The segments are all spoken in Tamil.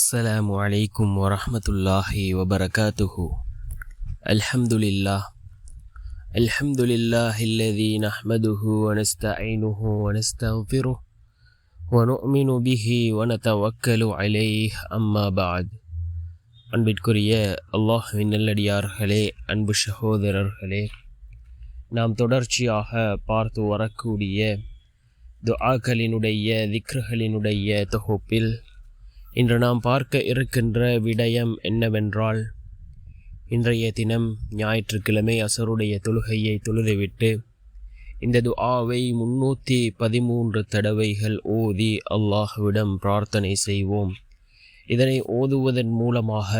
السلام عليكم ورحمة الله وبركاته. الحمد لله الذي نحمده ونستعينه ونستغفره ونؤمن به ونتوكل عليه أما بعد. அன்பிற்குரிய அல்லாஹ்வின் நல்லடியார்களே, அன்பு சகோதரர்களே, நாம் தொடர்ச்சியாக பார்த்து வரக்கூடிய துஆக்களினுடைய திக்ருகளினுடைய தொகுப்பில் இன்று நாம் பார்க்க இருக்கின்ற விடயம் என்னவென்றால், இன்றைய தினம் ஞாயிற்றுக்கிழமை அசருடைய தொழுகையை தொழுதுவிட்டு இந்த துஆவை 313 தடவைகள் ஓதி அல்லாஹ்விடம் பிரார்த்தனை செய்வோம். இதனை ஓதுவதன் மூலமாக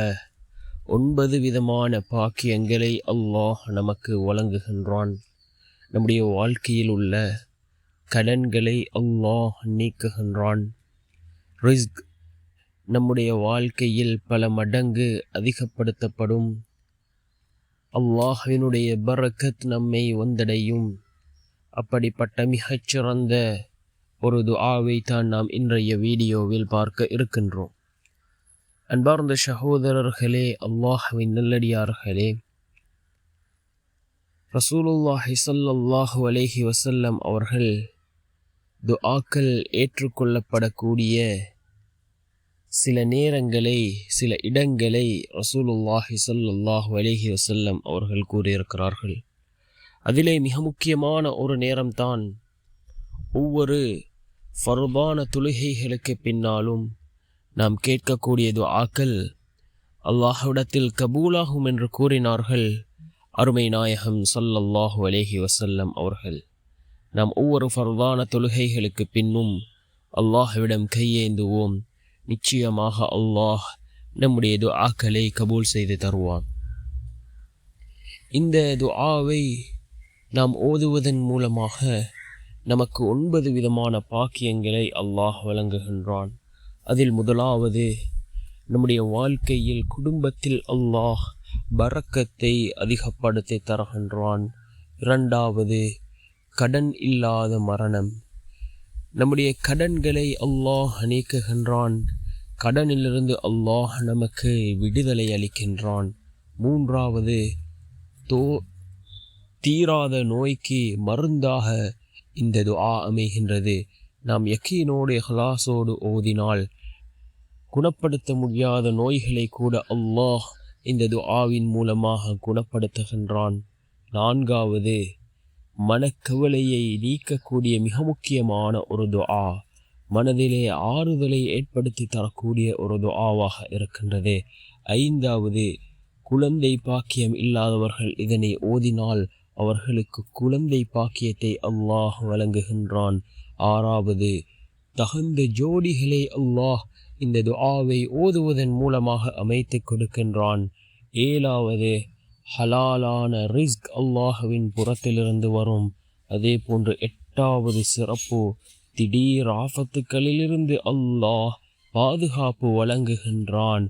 9 விதமான பாக்கியங்களை அல்லாஹ் நமக்கு வழங்குகின்றான். நம்முடைய வாழ்க்கையில் உள்ள கடன்களை அல்லாஹ் நீக்குகின்றான். ரிஸ்க் நம்முடைய வாழ்க்கையில் பல மடங்கு அதிகப்படுத்தப்படும். அல்லாஹ்வினுடைய பரக்கத் நம்மை வந்தடையும். அப்படிப்பட்ட மிகச்சிறந்த ஒரு துஆவை தான் நாம் இன்றைய வீடியோவில் பார்க்க இருக்கின்றோம். அன்பார்ந்த சகோதரர்களே, அல்லாஹ்வின் நல்லடியார்களே, ரசூலுல்லாஹி ஸல்லல்லாஹு அலைஹி வஸல்லம் அவர்கள் துஆக்கள் ஏற்றுக்கொள்ளப்படக்கூடிய சில நேரங்களை, சில இடங்களை ரசூலுல்லாஹி ஸல்லல்லாஹு அலைஹி வஸல்லம் அவர்கள் கூறியிருக்கிறார்கள். அதிலே மிக முக்கியமான ஒரு நேரம்தான் ஒவ்வொரு ஃபர்தான தொழுகைகளுக்கு பின்னாலும் நாம் கேட்கக்கூடிய துஆக்கள் அல்லாஹ்விடத்தில் கபூலாகும் என்று கூறினார்கள் அருமை நாயகம் ஸல்லல்லாஹு அலைஹி வஸல்லம் அவர்கள். நாம் ஒவ்வொரு ஃபர்தான தொழுகைகளுக்கு பின்னும் அல்லாஹ்விடம் கையேந்துவோம். நிச்சயமாக அல்லாஹ் நம்முடைய துஆக்களை கபூல் செய்து தருவான். இந்த துஆவை நாம் ஓதுவதன் மூலமாக நமக்கு 9 விதமான பாக்கியங்களை அல்லாஹ் வழங்குகின்றான். அதில் முதலாவது, நம்முடைய வாழ்க்கையில் குடும்பத்தில் அல்லாஹ் பரக்கத்தை அதிகப்படுத்தி தருகின்றான். இரண்டாவது, கடன் இல்லாத மரணம். நம்முடைய கடன்களை அல்லாஹ் நீக்குகின்றான். கடனிலிருந்து அல்லாஹ் நமக்கு விடுதலை அளிக்கின்றான். மூன்றாவது, தீராத நோய்க்கு மருந்தாக இந்த துஆ அமைகின்றது. நாம் யக்கீனோடு இஹ்லாஸோடு ஓதினால் குணப்படுத்த முடியாத நோய்களை கூட அல்லாஹ் இந்த துஆவின் மூலமாக குணப்படுத்துகின்றான். நான்காவது, மனக்கவலையை நீக்கக்கூடிய மிக முக்கியமான ஒரு துஆ, மனதிலே ஆறுதலை ஏற்படுத்தி தரக்கூடிய ஒரு துஆவாக இருக்கின்றது. ஐந்தாவது, குழந்தை பாக்கியம் இல்லாதவர்கள் இதனை ஓதினால் அவர்களுக்கு குழந்தை பாக்கியத்தை அல்லாஹ் வழங்குகின்றான். ஆறாவது, தகுந்த ஜோடிகளை அல்லாஹ் இந்த துஆவை ஓதுவதன் மூலமாக அமைத்து கொடுக்கின்றான். ஏழாவது, ஹலாலான ரிஸ்க் அல்லாஹ்வின் புறத்திலிருந்து வரும். அதே போன்று எட்டாவது சிறப்பு, திடீர் ஆபத்துக்களிலிருந்து அல்லாஹ் பாதுகாப்பு வழங்குகின்றான்.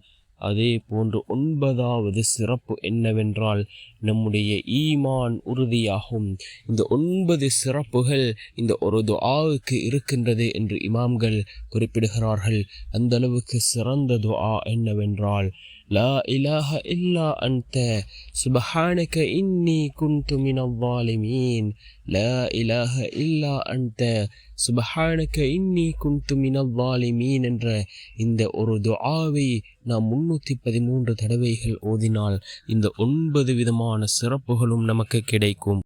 அதே போன்று 9வது சிறப்பு என்னவென்றால், நம்முடைய ஈமான் உறுதியாகும். இந்த 9 சிறப்புகள் இந்த ஒரு துஆவுக்கு இருக்கின்றது என்று இமாம்கள் குறிப்பிடுகிறார்கள். அந்த அளவுக்கு சிறந்த துஆ என்னவென்றால், லா இலாஹ இல்லா அன்த சுப்ஹானக இன்னி குன்து மினல் ஸாலிமீன். லா இலாஹ இல்லா அன்த சுப்ஹானக இன்னி குன்து மினல் ஸாலிமீன் என்ற இந்த ஒரு துஆவை நாம் 313 தடவைகள் ஓதினால் இந்த 9 விதமான சிறப்புகளும் நமக்கு கிடைக்கும்.